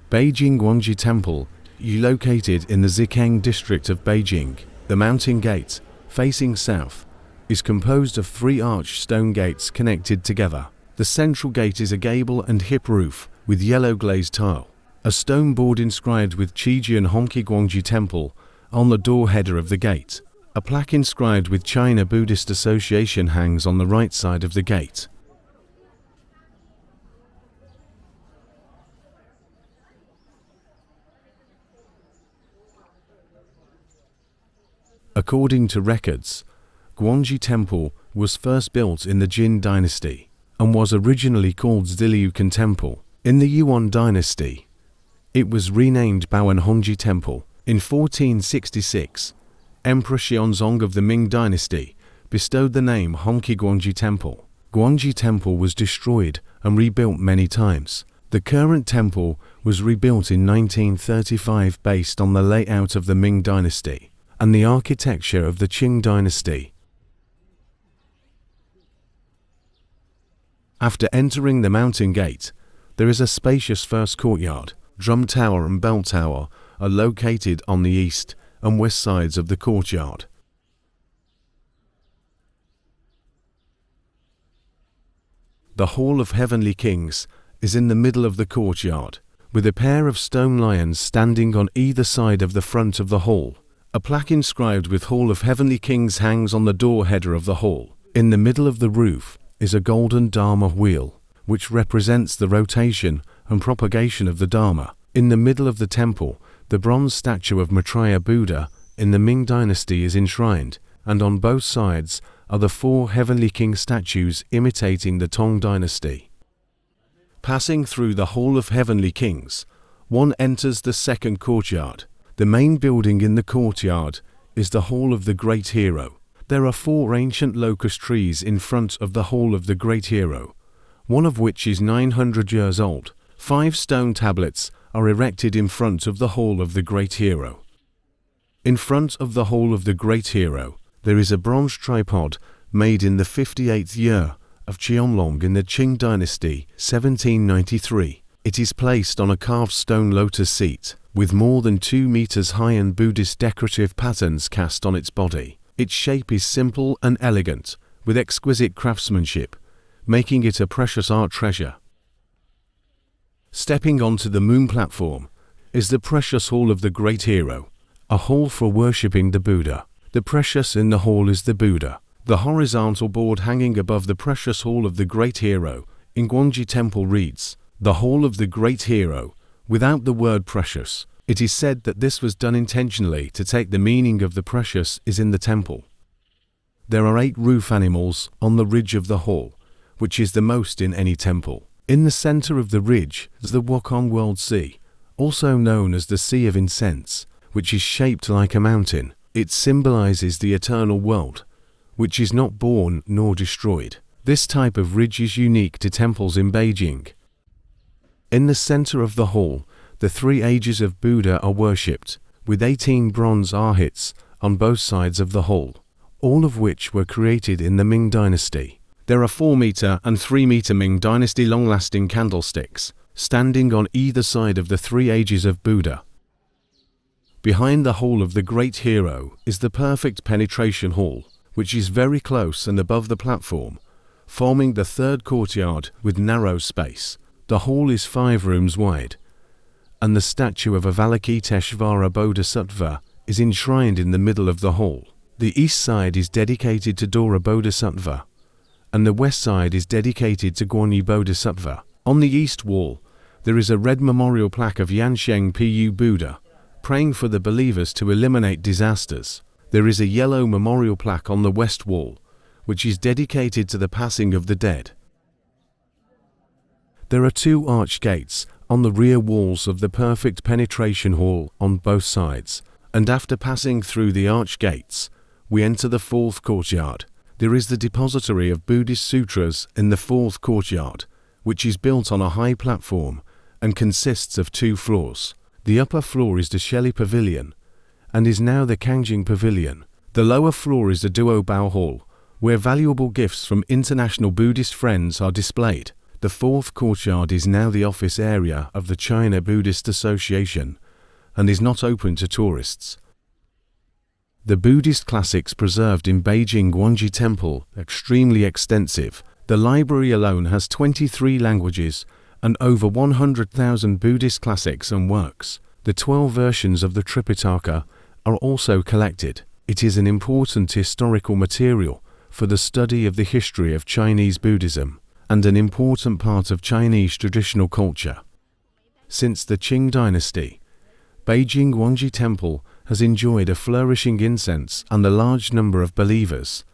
Beijing Guangji Temple, located in the Zikang district of Beijing. The mountain gate, facing south, is composed of 3 arched stone gates connected together. The central gate is a gable and hip roof with yellow glazed tile. A stone board inscribed with Beijing Guangji Temple on the door header of the gate. A plaque inscribed with China Buddhist Association hangs on the right side of the gate. According to records, Guangji Temple was first built in the Jin dynasty and was originally called Ziliukan Temple. In the Yuan dynasty, it was renamed Baoanhongji Temple. In 1466, Emperor Xianzong of the Ming dynasty bestowed the name Hongqi Guangji Temple. Guangji Temple was destroyed and rebuilt many times. The current temple was rebuilt in 1935 based on the layout of the Ming dynasty and the architecture of the Qing dynasty. After entering the mountain gate, there is a spacious first courtyard. Drum Tower and Bell Tower are located on the east and west sides of the courtyard. The Hall of Heavenly Kings is in the middle of the courtyard, with a pair of stone lions standing on either side of the front of the hall. A plaque inscribed with Hall of Heavenly Kings hangs on the door header of the hall. In the middle of the roof is a golden Dharma wheel, which represents the rotation and propagation of the Dharma. In the middle of the temple, the bronze statue of Maitreya Buddha in the Ming dynasty is enshrined, and on both sides are the 4 Heavenly King statues imitating the Tang dynasty. Passing through the Hall of Heavenly Kings, one enters the second courtyard. The main building in the courtyard is the Hall of the Great Hero. There are 4 ancient locust trees in front of the Hall of the Great Hero, one of which is 900 years old. 5 stone tablets are erected in front of the Hall of the Great Hero. In front of the Hall of the Great Hero, there is a bronze tripod made in the 58th year of Qianlong in the Qing dynasty, 1793. It is placed on a carved stone lotus seat, with more than 2 meters high and Buddhist decorative patterns cast on its body. Its shape is simple and elegant, with exquisite craftsmanship, making it a precious art treasure. Stepping onto the moon platform is the precious Hall of the Great Hero, a hall for worshipping the Buddha. The precious in the hall is the Buddha. The horizontal board hanging above the precious Hall of the Great Hero in Guangji Temple reads, "The Hall of the Great Hero," without the word precious. It is said that this was done intentionally to take the meaning of the precious is in the temple. There are 8 roof animals on the ridge of the hall, which is the most in any temple. In the center of the ridge is the Wukong World Sea, also known as the Sea of Incense, which is shaped like a mountain. It symbolizes the eternal world, which is not born nor destroyed. This type of ridge is unique to temples in Beijing. In the center of the hall, the 3 ages of Buddha are worshipped, with 18 bronze arhats on both sides of the hall, all of which were created in the Ming dynasty. There are 4-meter and 3-meter Ming dynasty long-lasting candlesticks, standing on either side of the 3 ages of Buddha. Behind the Hall of the Great Hero is the Perfect Penetration Hall, which is very close and above the platform, forming the 3rd courtyard with narrow space. The hall is 5 rooms wide, and the statue of Avalokiteshvara Bodhisattva is enshrined in the middle of the hall. The east side is dedicated to Dora Bodhisattva, and the west side is dedicated to Guanyi Bodhisattva. On the east wall, there is a red memorial plaque of Yansheng Pu Buddha, praying for the believers to eliminate disasters. There is a yellow memorial plaque on the west wall, which is dedicated to the passing of the dead. There are 2 arch gates on the rear walls of the Perfect Penetration Hall on both sides, and after passing through the arch gates, we enter the 4th courtyard. There is the depository of Buddhist sutras in the 4th courtyard, which is built on a high platform and consists of 2 floors. The upper floor is the Shelley Pavilion and is now the Kangjing Pavilion. The lower floor is the Duo Bao Hall, where valuable gifts from international Buddhist friends are displayed. The fourth courtyard is now the office area of the China Buddhist Association and is not open to tourists. The Buddhist classics preserved in Beijing Guangji Temple are extremely extensive. The library alone has 23 languages and over 100,000 Buddhist classics and works. The 12 versions of the Tripitaka are also collected. It is an important historical material for the study of the history of Chinese Buddhism and an important part of Chinese traditional culture. Since the Qing dynasty, Beijing Guangji Temple has enjoyed a flourishing incense and a large number of believers.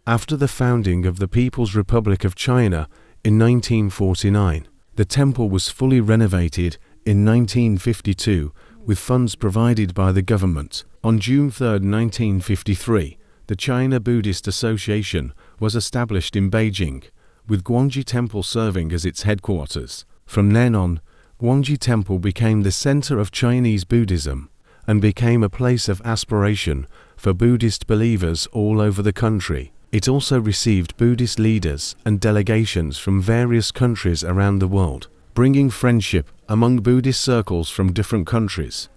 After the founding of the People's Republic of China in 1949, the temple was fully renovated in 1952 with funds provided by the government. On June 3, 1953, the China Buddhist Association was established in Beijing, with Guangji Temple serving as its headquarters. From then on, Guangji Temple became the center of Chinese Buddhism and became a place of aspiration for Buddhist believers all over the country. It also received Buddhist leaders and delegations from various countries around the world, bringing friendship among Buddhist circles from different countries.